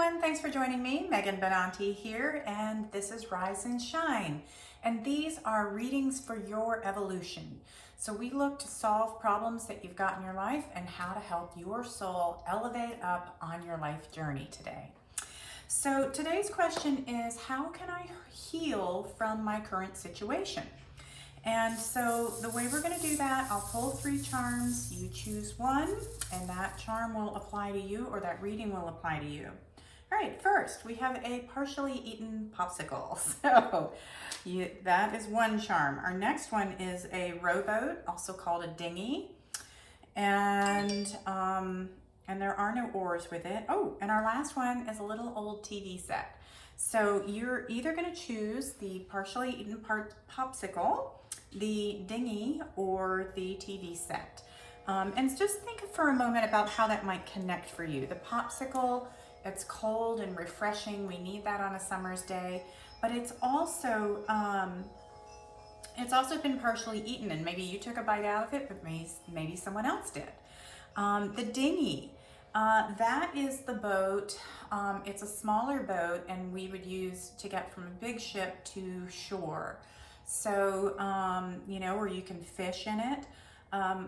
everyone, thanks for joining me. Megan Benanti here, and this is Rise and Shine. And these are readings for your evolution. So we look to solve problems that you've got in your life and how to help your soul elevate up on your life journey today. So today's question is, how can I heal from my current situation? And so the way we're going to do that, I'll pull 3 charms, you choose one, and that charm will apply to you, or that reading will apply to you. All right, first we have a partially eaten popsicle. So that is one charm. Our next one is a rowboat, also called a dinghy. And there are no oars with it. Oh, and our last one is a little old TV set. So you're either going to choose the partially eaten popsicle, the dinghy, or the TV set. And just think for a moment about how that might connect for you. The popsicle, it's cold and refreshing. We need that on a summer's day, but it's also been partially eaten, and maybe you took a bite out of it, but maybe someone else did. The dinghy, that is the boat. It's a smaller boat, and we would use to get from a big ship to shore. So, where you can fish in it.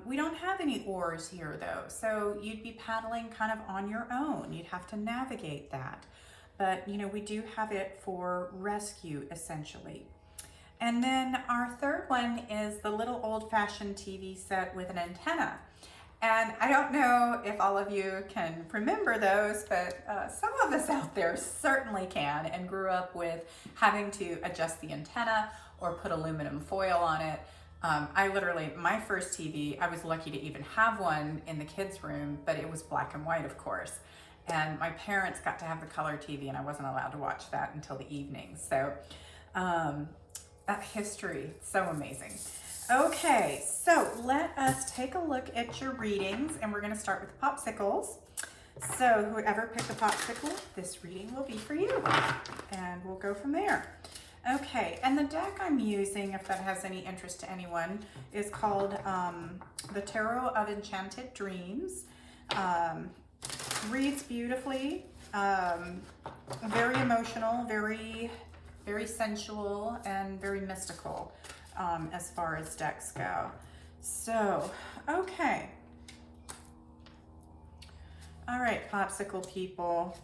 We don't have any oars here though, so you'd be paddling kind of on your own. You'd have to navigate that. But, we do have it for rescue essentially. And then our third one is the little old-fashioned TV set with an antenna. And I don't know if all of you can remember those, but some of us out there certainly can, and grew up with having to adjust the antenna or put aluminum foil on it. My first TV, I was lucky to even have one in the kids' room, but it was black and white, of course. And my parents got to have the color TV, and I wasn't allowed to watch that until the evening. So that history, so amazing. Okay, so let us take a look at your readings, and we're going to start with popsicles. So whoever picked the popsicle, this reading will be for you, and we'll go from there. Okay, and the deck I'm using, if that has any interest to anyone, is called the Tarot of Enchanted Dreams. Reads beautifully, very emotional, very, very sensual, and very mystical as far as decks go. So, okay. All right, popsicle people.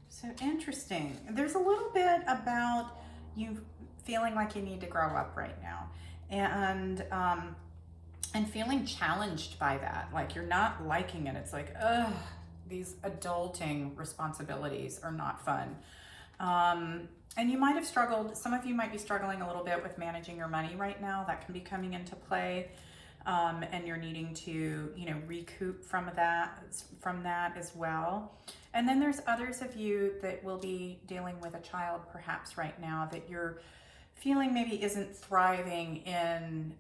So interesting. There's a little bit about you feeling like you need to grow up right now, and feeling challenged by that. Like you're not liking it. It's like, ugh, these adulting responsibilities are not fun. And you might have struggled, some of you might be struggling a little bit with managing your money right now. That can be coming into play. And you're needing to, recoup from that as well. And then there's others of you that will be dealing with a child perhaps right now that you're feeling maybe isn't thriving in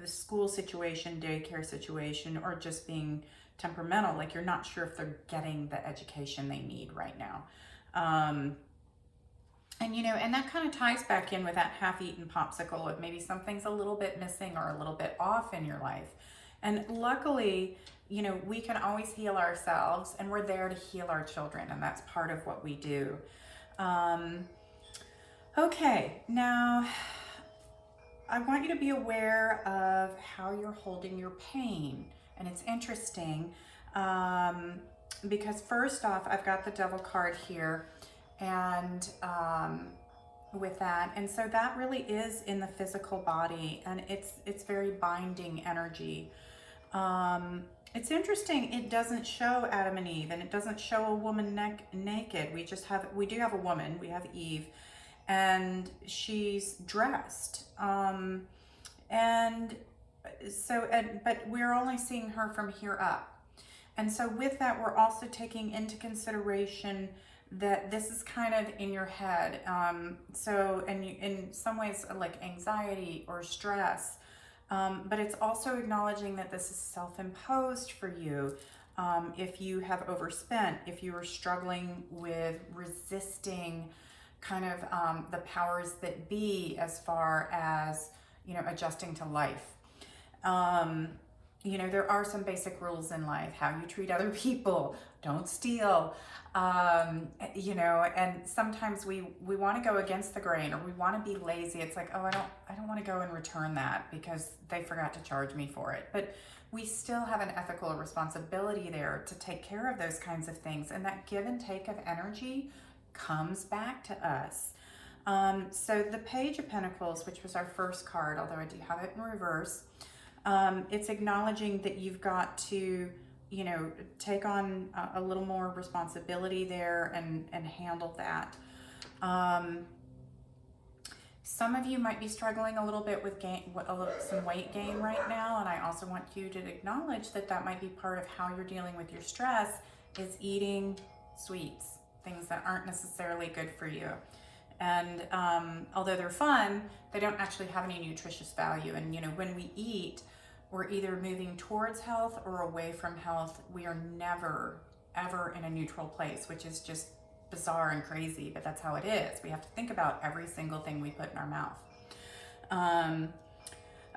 the school situation, daycare situation, or just being temperamental. Like you're not sure if they're getting the education they need right now. And that kind of ties back in with that half-eaten popsicle of maybe something's a little bit missing or a little bit off in your life. And luckily, we can always heal ourselves, and we're there to heal our children, and that's part of what we do. Okay, now I want you to be aware of how you're holding your pain. And it's interesting because first off, I've got the Devil card here, and with that, and so that really is in the physical body, and it's very binding energy. It's interesting, it doesn't show Adam and Eve, and it doesn't show a woman naked. We do have a woman, we have Eve, and she's dressed, but we're only seeing her from here up. And so with that, we're also taking into consideration that this is kind of in your head. And in some ways like anxiety or stress, but it's also acknowledging that this is self-imposed for you. If you have overspent, if you are struggling with resisting kind of the powers that be as far as, adjusting to life. There are some basic rules in life, how you treat other people. don't steal. You know, and sometimes we want to go against the grain, or we want to be lazy. It's like, oh, I don't want to go and return that because they forgot to charge me for it. But we still have an ethical responsibility there to take care of those kinds of things. And that give and take of energy comes back to us. So the Page of Pentacles, which was our first card, although I do have it in reverse, it's acknowledging that you've got to, you know, take on a little more responsibility there and handle that. Some of you might be struggling a little bit with some weight gain right now, and I also want you to acknowledge that that might be part of how you're dealing with your stress, is eating sweets, things that aren't necessarily good for you. And although they're fun, they don't actually have any nutritious value. And you know, when we eat, we're either moving towards health or away from health. We are never, ever in a neutral place, which is just bizarre and crazy, but that's how it is. We have to think about every single thing we put in our mouth.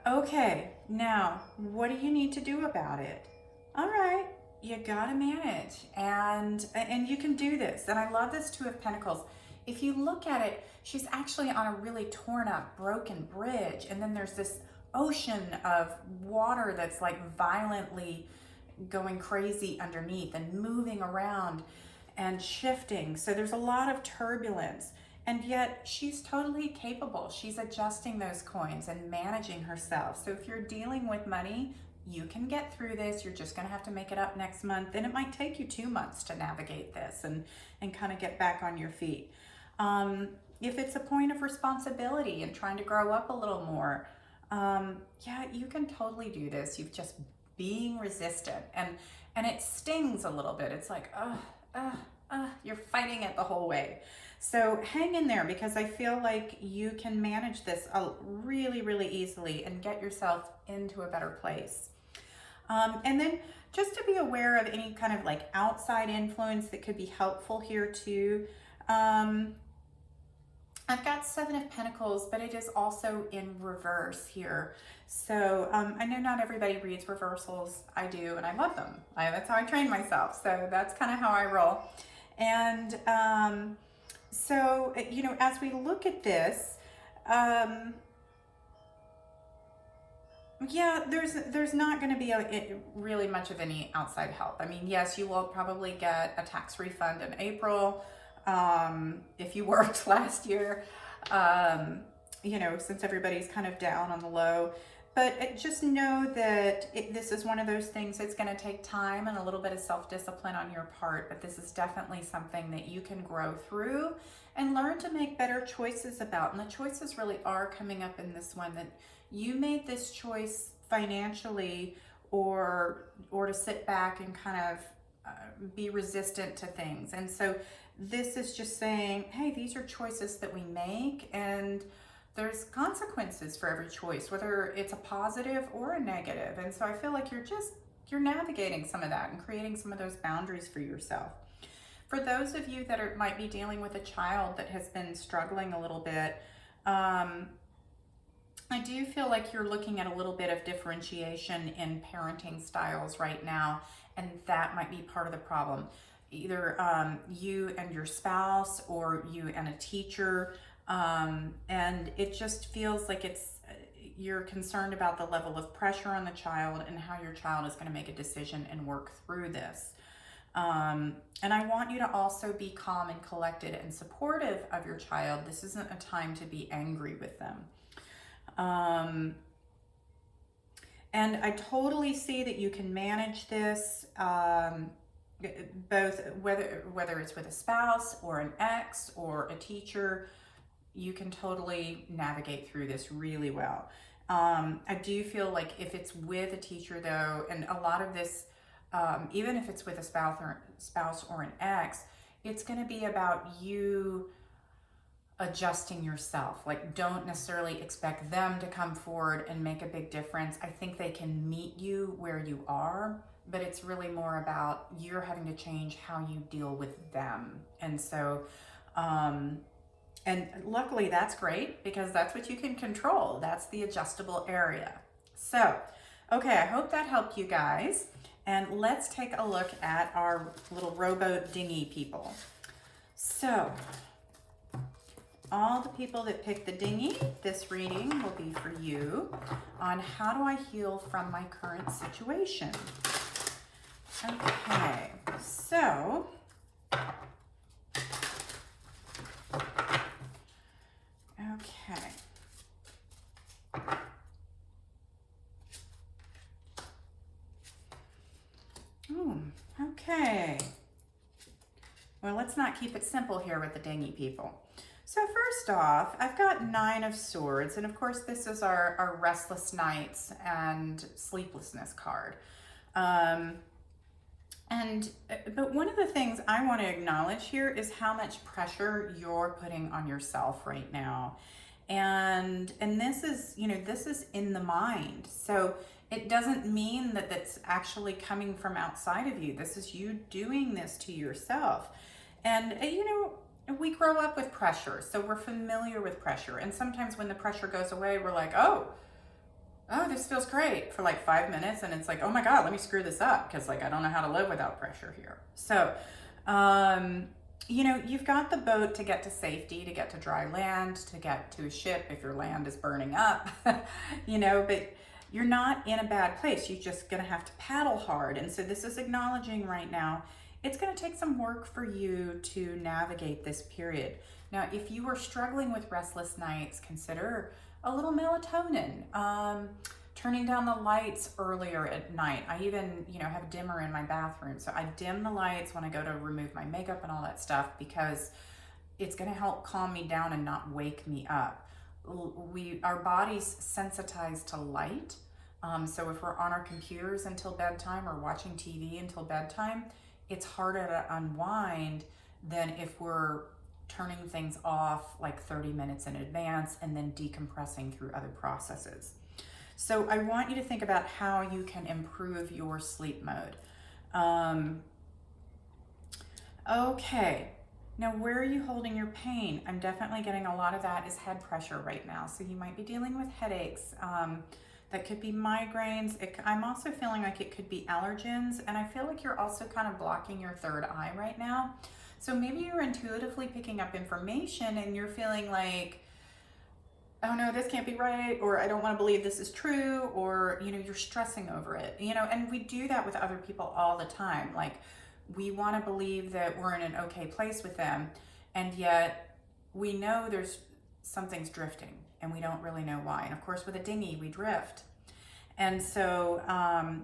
Okay, now, what do you need to do about it? All right, you gotta manage, and you can do this. And I love this Two of Pentacles. If you look at it, she's actually on a really torn up, broken bridge, and then there's this ocean of water that's like violently going crazy underneath and moving around and shifting. So there's a lot of turbulence, and yet she's totally capable. She's adjusting those coins and managing herself. So if you're dealing with money, you can get through this. You're just gonna have to make it up next month. And it might take you 2 months to navigate this and kind of get back on your feet. If it's a point of responsibility and trying to grow up a little more, yeah, you can totally do this. You've just being resistant, and it stings a little bit. It's like, you're fighting it the whole way. So hang in there, because I feel like you can manage this really, really easily and get yourself into a better place. And then just to be aware of any kind of like outside influence that could be helpful here too. I've got Seven of Pentacles, but it is also in reverse here. So I know not everybody reads reversals. I do, and I love them. That's how I train myself. So that's kind of how I roll. And so, you know, as we look at this, yeah, there's not going to be really much of any outside help. I mean, yes, you will probably get a tax refund in April. If you worked last year, you know, since everybody's kind of down on the low. But just know that this is one of those things that's going to take time and a little bit of self-discipline on your part, but this is definitely something that you can grow through and learn to make better choices about. And the choices really are coming up in this one, that you made this choice financially or to sit back and kind of be resistant to things. And so this is just saying, hey, these are choices that we make, and there's consequences for every choice, whether it's a positive or a negative. And so I feel like you're navigating some of that and creating some of those boundaries for yourself. For those of you that might be dealing with a child that has been struggling a little bit, I do feel like you're looking at a little bit of differentiation in parenting styles right now, and that might be part of the problem. Either you and your spouse, or you and a teacher, and it just feels like you're concerned about the level of pressure on the child and how your child is going to make a decision and work through this. And I want you to also be calm and collected and supportive of your child. This isn't a time to be angry with them. And I totally see that you can manage this, both whether it's with a spouse or an ex or a teacher. You can totally navigate through this really well. I do feel like if it's with a teacher though, and a lot of this, even if it's with a spouse or an ex, it's going to be about you adjusting yourself. Like, don't necessarily expect them to come forward and make a big difference. I think they can meet you where you are, but it's really more about you're having to change how you deal with them. And so, and luckily that's great, because that's what you can control. That's the adjustable area. So, okay, I hope that helped you guys. And let's take a look at our little rowboat dinghy people. So, all the people that picked the dinghy, this reading will be for you on how do I heal from my current situation. Okay, so okay. Okay. Well, let's not keep it simple here with the dinghy people. So first off, I've got 9 of Swords, and of course this is our restless nights and sleeplessness card. But one of the things I want to acknowledge here is how much pressure you're putting on yourself right now. And this is, this is in the mind. So it doesn't mean that that's actually coming from outside of you. This is you doing this to yourself. And, we grow up with pressure, so we're familiar with pressure. And sometimes when the pressure goes away, we're like, oh, this feels great for like 5 minutes. And it's like, oh my God, let me screw this up because like, I don't know how to live without pressure here. So, you've got the boat to get to safety, to get to dry land, to get to a ship if your land is burning up, but you're not in a bad place. You're just going to have to paddle hard. And so this is acknowledging right now, it's going to take some work for you to navigate this period. Now, if you are struggling with restless nights, consider a little melatonin, turning down the lights earlier at night. I even, have a dimmer in my bathroom. So I dim the lights when I go to remove my makeup and all that stuff because it's going to help calm me down and not wake me up. Our body's sensitized to light. So if we're on our computers until bedtime or watching TV until bedtime, it's harder to unwind than if we're turning things off like 30 minutes in advance and then decompressing through other processes. So I want you to think about how you can improve your sleep mode. Okay, now where are you holding your pain? I'm definitely getting a lot of that is head pressure right now. So you might be dealing with headaches. That could be migraines. I'm also feeling like it could be allergens, and I feel like you're also kind of blocking your third eye right now. So maybe you're intuitively picking up information and you're feeling like, oh no, this can't be right, or I don't want to believe this is true, or, you're stressing over it, and we do that with other people all the time. Like we want to believe that we're in an okay place with them, and yet we know something's drifting and we don't really know why. And of course with a dinghy, we drift. And so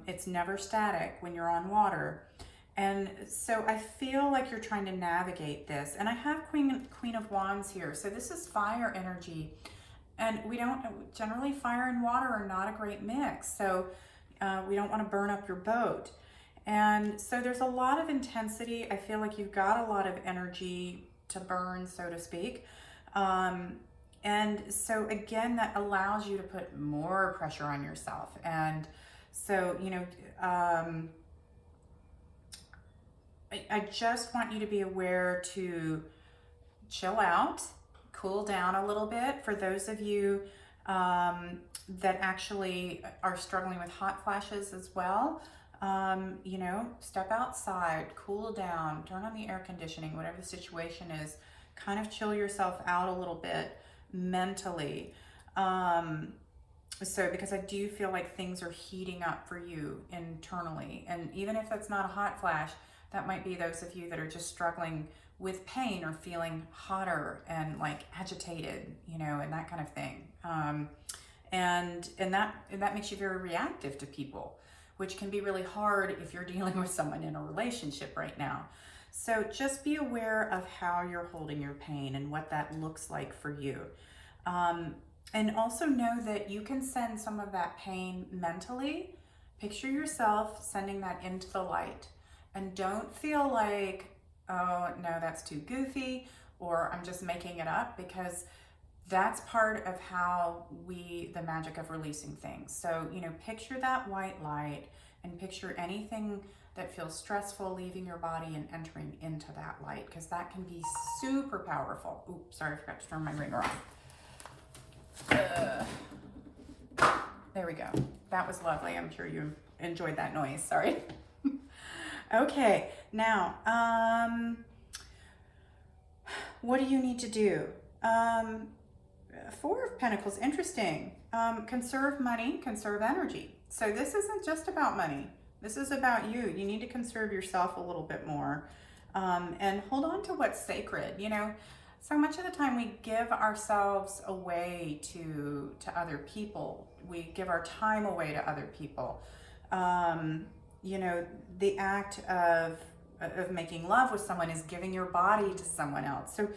it's never static when you're on water. And so I feel like you're trying to navigate this. And I have Queen of Wands here. So this is fire energy. And generally fire and water are not a great mix. So we don't want to burn up your boat. And so there's a lot of intensity. I feel like you've got a lot of energy to burn, so to speak. And so again, that allows you to put more pressure on yourself. And so, I just want you to be aware to chill out, cool down a little bit. For those of you that actually are struggling with hot flashes as well, step outside, cool down, turn on the air conditioning, whatever the situation is, kind of chill yourself out a little bit mentally. So because I do feel like things are heating up for you internally. And even if that's not a hot flash, that might be those of you that are just struggling with pain or feeling hotter and like agitated, and that kind of thing. And that makes you very reactive to people, which can be really hard if you're dealing with someone in a relationship right now. So just be aware of how you're holding your pain and what that looks like for you. And also know that you can send some of that pain mentally. Picture yourself sending that into the light. And don't feel like, oh, no, that's too goofy, or I'm just making it up, because that's part of how the magic of releasing things. So, picture that white light and picture anything that feels stressful leaving your body and entering into that light, because that can be super powerful. Oops, sorry, I forgot to turn my ringer on. There we go. That was lovely. I'm sure you enjoyed that noise. Sorry. Okay, now, what do you need to do? Um, Four of Pentacles, interesting. Conserve money, conserve energy. So this isn't just about money. This is about you. You need to conserve yourself a little bit more, and hold on to what's sacred. You know, so much of the time we give ourselves away to other people. We give our time away to other people. You know, the act of making love with someone is giving your body to someone else. So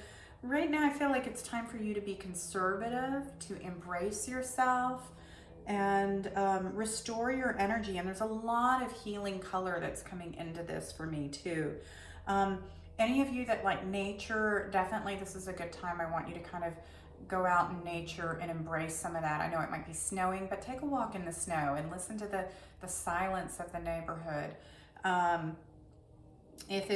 right now I feel like it's time for you to be conservative, to embrace yourself, and restore your energy. And there's a lot of healing color that's coming into this for me too. Um, any of you that like nature, definitely this is a good time. I want you to kind of go out in nature and embrace some of that. I know it might be snowing, but take a walk in the snow and listen to the silence of the neighborhood. If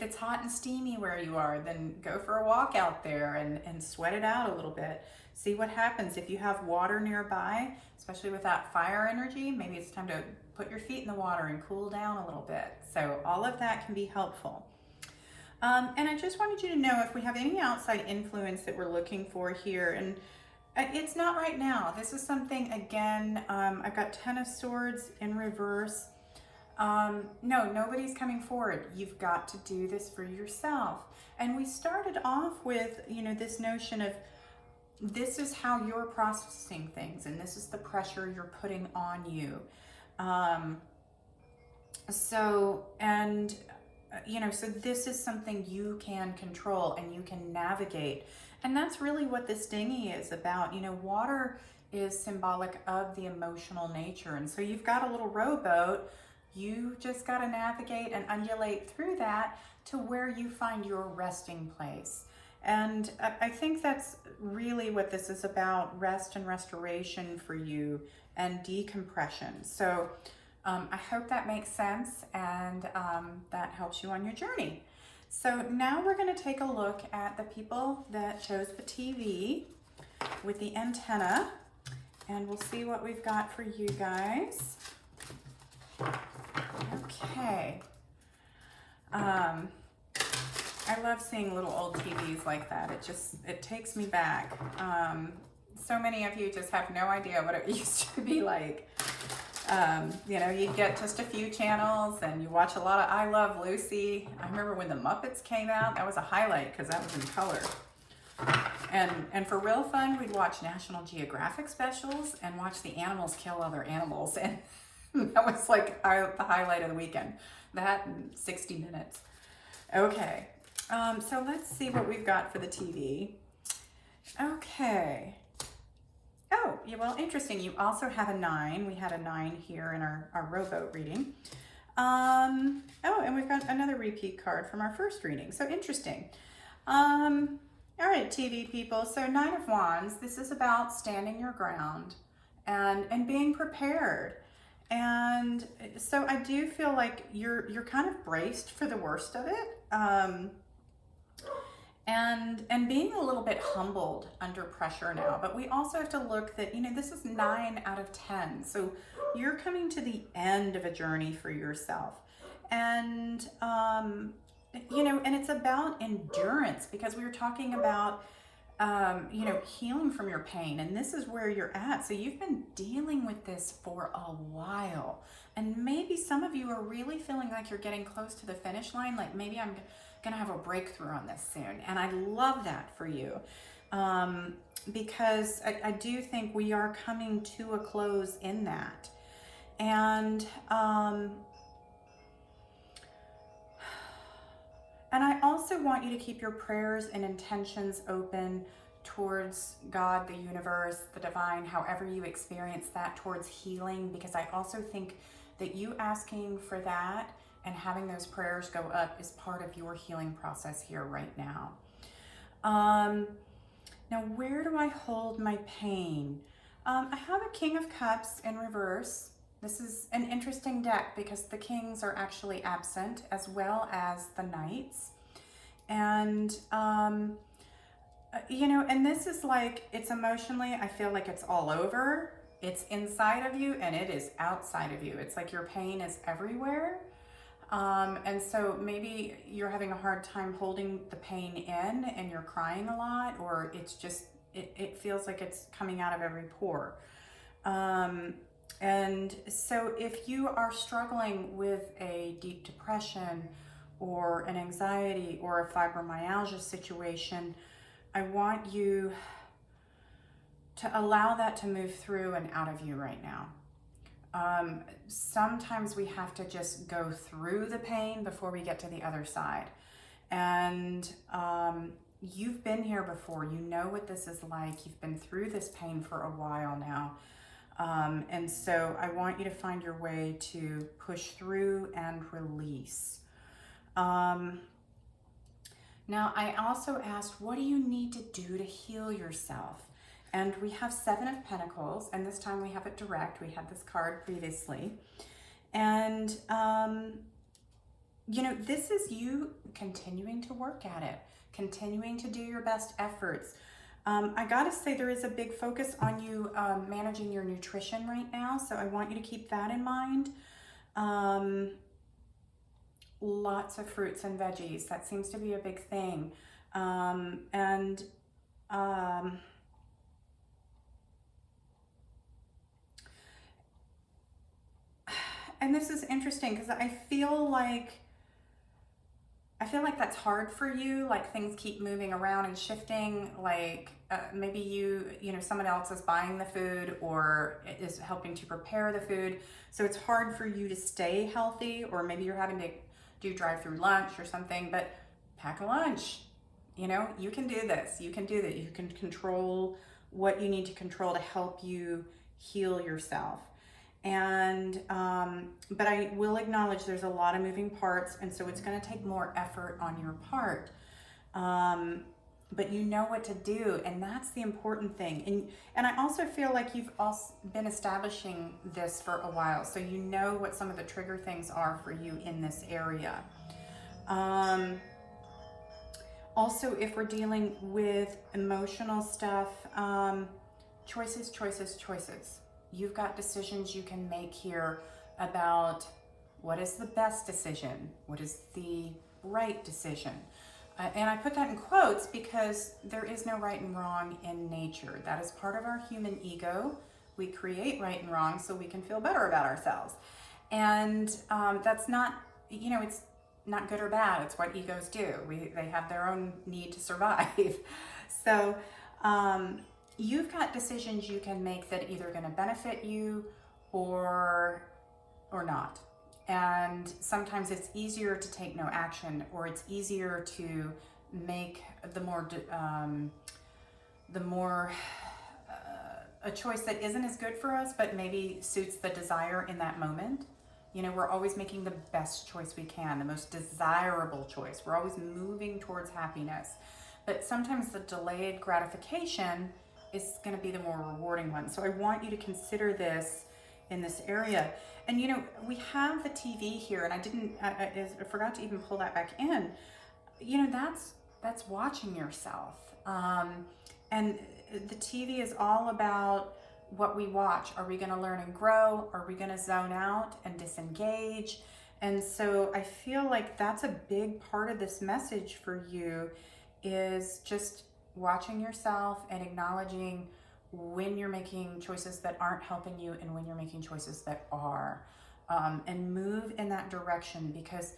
it's hot and steamy where you are, then go for a walk out there and sweat it out a little bit. See what happens. If you have water nearby, especially with that fire energy, maybe it's time to put your feet in the water and cool down a little bit. So all of that can be helpful. And I just wanted you to know if we have any outside influence that we're looking for here. And it's not right now. This is something, again, I've got Ten of Swords in reverse. No, nobody's coming forward. You've got to do this for yourself. And we started off with, you know, this notion of this is how you're processing things and this is the pressure you're putting on you. So this is something you can control and you can navigate. And that's really what this dinghy is about. You know, water is symbolic of the emotional nature. And so you've got a little rowboat. You just got to navigate and undulate through that to where you find your resting place. And I think that's really what this is about, rest and restoration for you and decompression. So I hope that makes sense and that helps you on your journey. So now we're going to take a look at the people that chose the TV with the antenna, and we'll see what we've got for you guys. Okay. I love seeing little old TVs like that. It takes me back. So many of you just have no idea what it used to be like. You know, you get just a few channels and you watch a lot of I Love Lucy. I remember when the Muppets came out, that was a highlight because that was in color. And for real fun, we'd watch National Geographic specials and watch the animals kill other animals. And that was like the highlight of the weekend. That and 60 Minutes. Okay, so let's see what we've got for the TV. Okay. Oh, yeah, well, interesting. You also have a 9. We had a 9 here in our rowboat reading. Oh, and we've got another repeat card from our first reading. So interesting. All right, TV people. So 9 of Wands. This is about standing your ground and being prepared. And so I do feel like you're kind of braced for the worst of it. And being a little bit humbled under pressure now. But we also have to look that, you know, this is 9 out of 10. So you're coming to the end of a journey for yourself. And, you know, and it's about endurance because we were talking about, you know, healing from your pain. And this is where you're at. So you've been dealing with this for a while. And maybe some of you are really feeling like you're getting close to the finish line. Like maybe I'm gonna have a breakthrough on this soon, and I love that for you, because I do think we are coming to a close in that. And I also want you to keep your prayers and intentions open towards God, the universe, the divine, however you experience that, towards healing, because I also think that you asking for that and having those prayers go up is part of your healing process here right now. Now, where do I hold my pain? I have a King of Cups in reverse. This is an interesting deck because the kings are actually absent as well as the knights. And, you know, and this is like, it's emotionally, I feel like it's all over. It's inside of you and it is outside of you. It's like your pain is everywhere. And so maybe you're having a hard time holding the pain in and you're crying a lot, or it's just, it feels like it's coming out of every pore. And so if you are struggling with a deep depression or an anxiety or a fibromyalgia situation, I want you to allow that to move through and out of you right now. Sometimes we have to just go through the pain before we get to the other side. And you've been here before. You know what this is like. You've been through this pain for a while now. And so I want you to find your way to push through and release. Now, I also asked, what do you need to do to heal yourself? And we have 7 of Pentacles, and this time we have it direct. We had this card previously. And, you know, this is you continuing to work at it, continuing to do your best efforts. I gotta say, there is a big focus on you managing your nutrition right now, so I want you to keep that in mind. Lots of fruits and veggies, that seems to be a big thing. And this is interesting because I feel like that's hard for you. Like things keep moving around and shifting. Like maybe you know, someone else is buying the food or is helping to prepare the food. So it's hard for you to stay healthy, or maybe you're having to do drive-through lunch or something, but pack a lunch. You know, you can do this. You can do that. You can control what you need to control to help you heal yourself. And but I will acknowledge there's a lot of moving parts, and so it's going to take more effort on your part, but you know what to do, and that's the important thing. And I also feel like you've also been establishing this for a while, so you know what some of the trigger things are for you in this area. Also, if we're dealing with emotional stuff, choices. You've got decisions you can make here about what is the best decision, what is the right decision. And I put that in quotes because there is no right and wrong in nature. That is part of our human ego. We create right and wrong so we can feel better about ourselves. And that's not, you know, it's not good or bad. It's what egos do. They have their own need to survive. So, you've got decisions you can make that are either going to benefit you or not. And sometimes it's easier to take no action, or it's easier to make a choice that isn't as good for us, but maybe suits the desire in that moment. You know, we're always making the best choice we can, the most desirable choice. We're always moving towards happiness. But sometimes the delayed gratification is going to be the more rewarding one. So I want you to consider this in this area. And you know, we have the TV here, and I forgot to even pull that back in. You know, that's watching yourself. And the TV is all about what we watch. Are we going to learn and grow? Are we going to zone out and disengage? And so I feel like that's a big part of this message for you, is just watching yourself and acknowledging when you're making choices that aren't helping you and when you're making choices that are, and move in that direction, because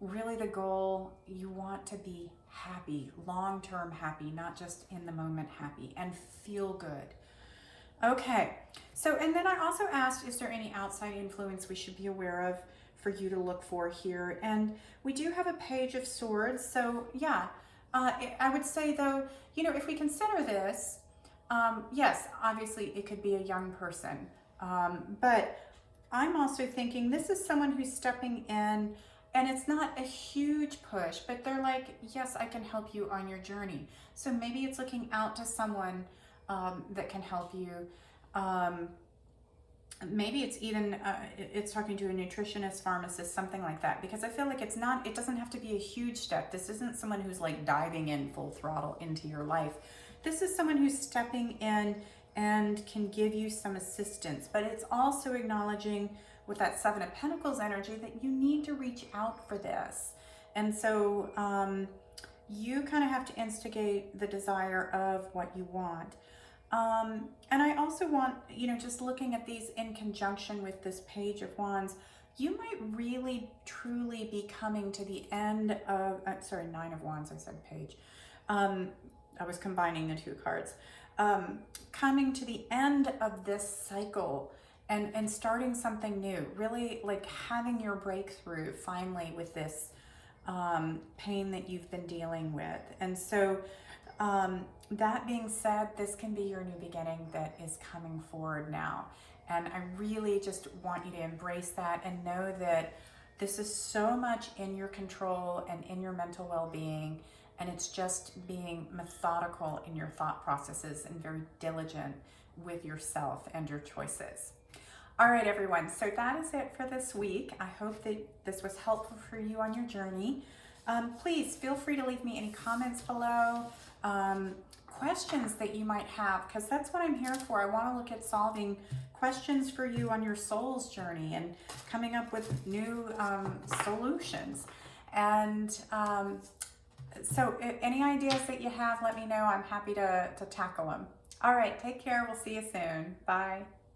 really the goal, you want to be happy, long-term happy, not just in the moment happy, and feel good. Okay, so, and then I also asked, is there any outside influence we should be aware of for you to look for here? And we do have a Page of Swords, so yeah. I would say though, you know, if we consider this, yes, obviously it could be a young person, but I'm also thinking this is someone who's stepping in, and it's not a huge push, but they're like, yes, I can help you on your journey. So maybe it's looking out to someone that can help you. Maybe it's even, it's talking to a nutritionist, pharmacist, something like that, because I feel like it doesn't have to be a huge step. This isn't someone who's like diving in full throttle into your life. This is someone who's stepping in and can give you some assistance, but it's also acknowledging with that Seven of Pentacles energy that you need to reach out for this. And so you kind of have to instigate the desire of what you want. And I also want, you know, just looking at these in conjunction with this Page of Wands, you might really truly be coming to the end of, sorry, Nine of Wands, I said Page. I was combining the two cards. Coming to the end of this cycle and starting something new, really like having your breakthrough finally with this pain that you've been dealing with. And so that being said, this can be your new beginning that is coming forward now. And I really just want you to embrace that and know that this is so much in your control and in your mental well-being. And it's just being methodical in your thought processes and very diligent with yourself and your choices. All right, everyone. So that is it for this week. I hope that this was helpful for you on your journey. Please feel free to leave me any comments below, questions that you might have, because that's what I'm here for. I want to look at solving questions for you on your soul's journey and coming up with new solutions. And so any ideas that you have, let me know. I'm happy to tackle them. All right, take care. We'll see you soon. Bye.